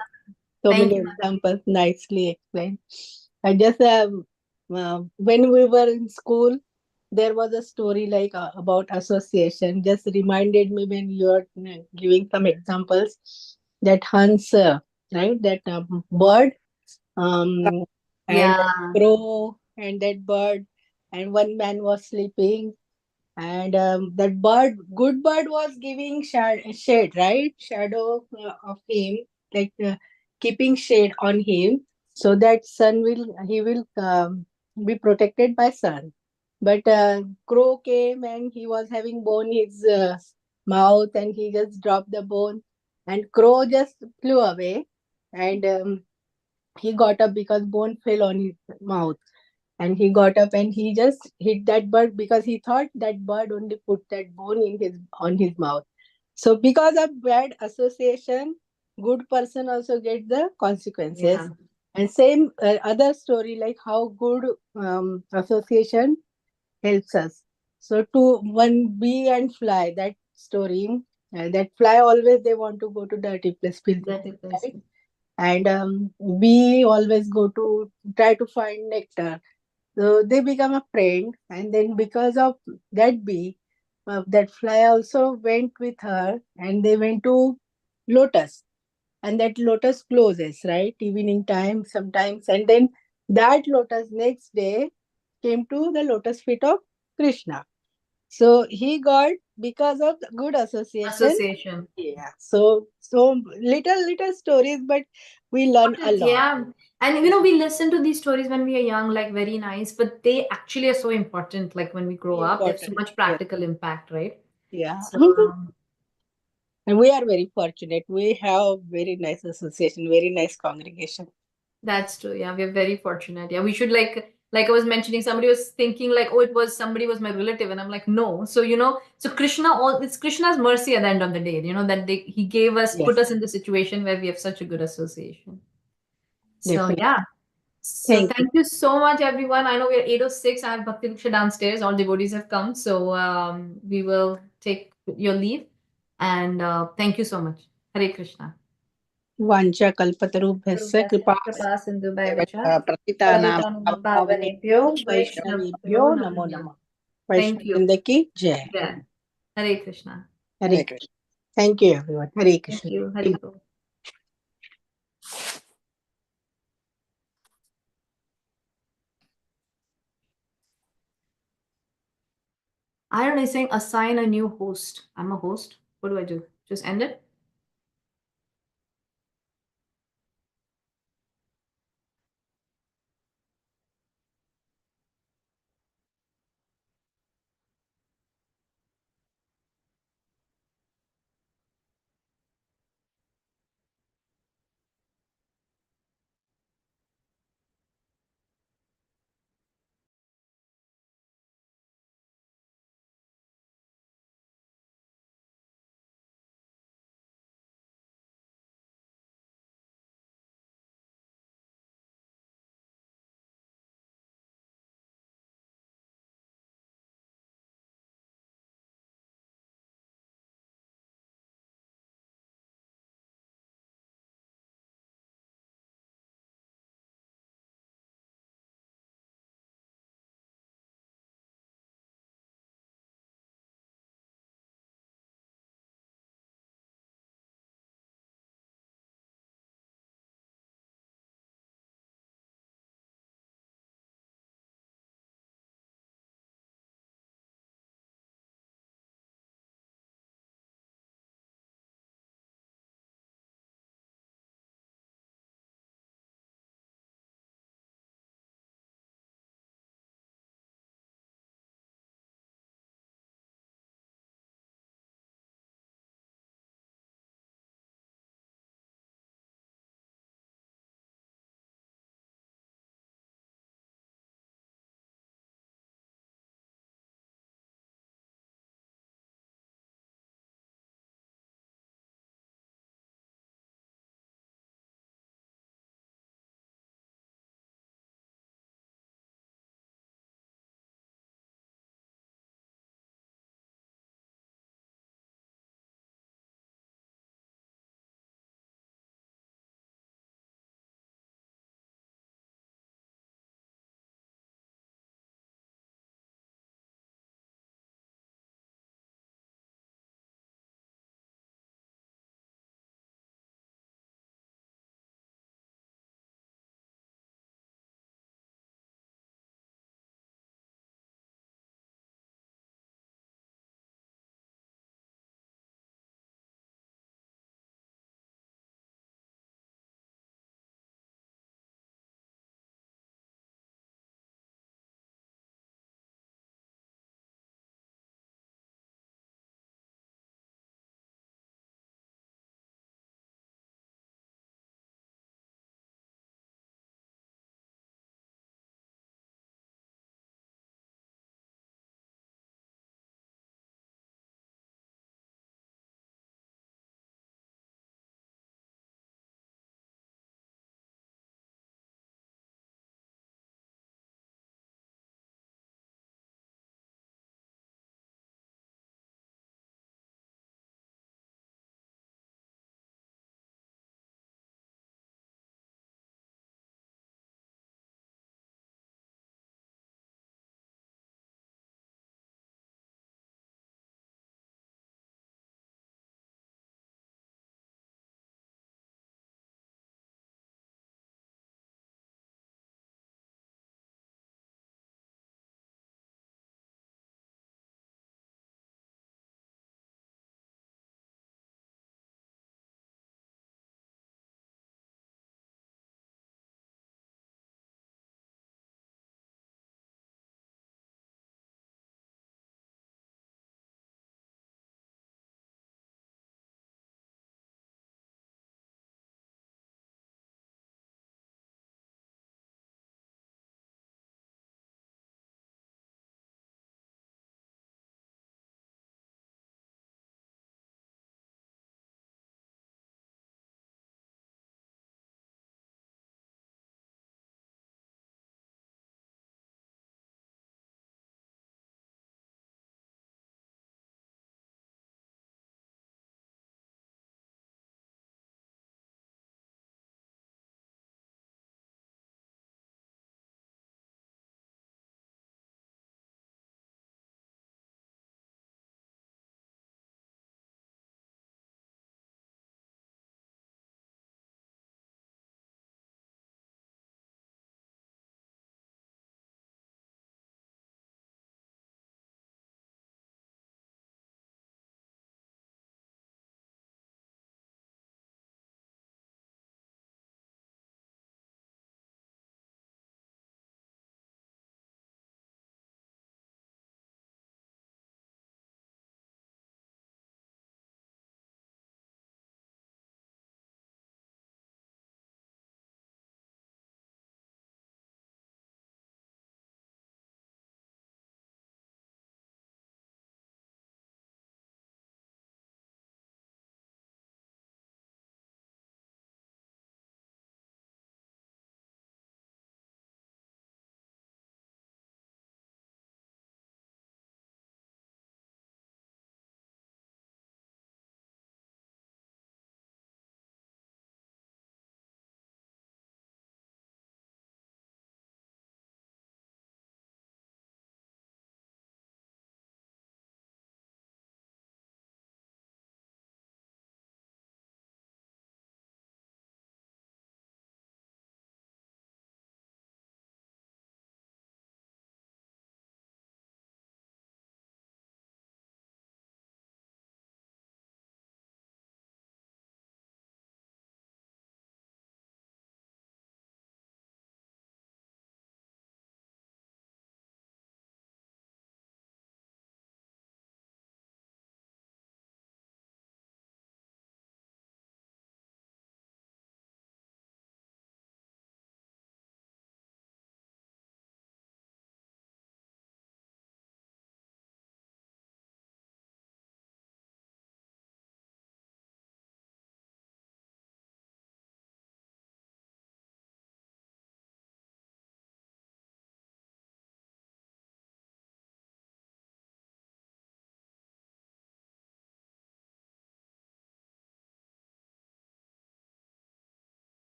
So many examples nicely explained. I just when we were in school, there was a story like about association. Just reminded me when you are giving some examples that Hans, right? That bird, and crow, and that bird, and one man was sleeping, and that good bird was giving shade, right? Shadow of him, like keeping shade on him, so that he will be protected by sun. But crow came and he was having bone his mouth, and he just dropped the bone, and crow just flew away, and he got up because bone fell on his mouth, and he got up and he just hit that bird because he thought that bird only put that bone in his on his mouth. So because of bad association, good person also get the consequences. Yeah. And same other story, like how good association helps us. So to one bee and fly, that story, that fly always they want to go to dirty place, right? And bee always go to try to find nectar. So they become a friend, and then because of that bee, that fly also went with her, and they went to lotus, and that lotus closes, right, evening time sometimes, and then that lotus next day came to the lotus feet of Krishna. So he got because of the good association. Yeah. So little stories, but we learn a lot. Yeah. And we listen to these stories when we are young, like very nice, but they actually are so important. Like when we grow up, they have so much practical impact, right? Yeah. So, and we are very fortunate. We have very nice association, very nice congregation. that's true. Yeah, we're very fortunate. Yeah, we should like I was mentioning, somebody was thinking like, oh, somebody was my relative, and I'm like, no. So so it's Krishna's mercy at the end of the day. That he gave us, put us in the situation where we have such a good association. So Definitely. yeah. So thank you so much, everyone. I know we're 8:06. I have Bhakti Diksha downstairs. All devotees have come, so we will take your leave. And thank you so much. Hare Krishna. Vancha kalpatarubhyasya kripa pratitanam Pavanebhyo Vaishnavebhyo namo namah. Thank you. Vaishnavinda ki jai. Yeah. Hare Krishna. Hare Krishna. Thank you, everyone. Hare Krishna. Thank you. Hare Bol. I don't know, he's saying assign a new host. I'm a host. What do I do? Just end it?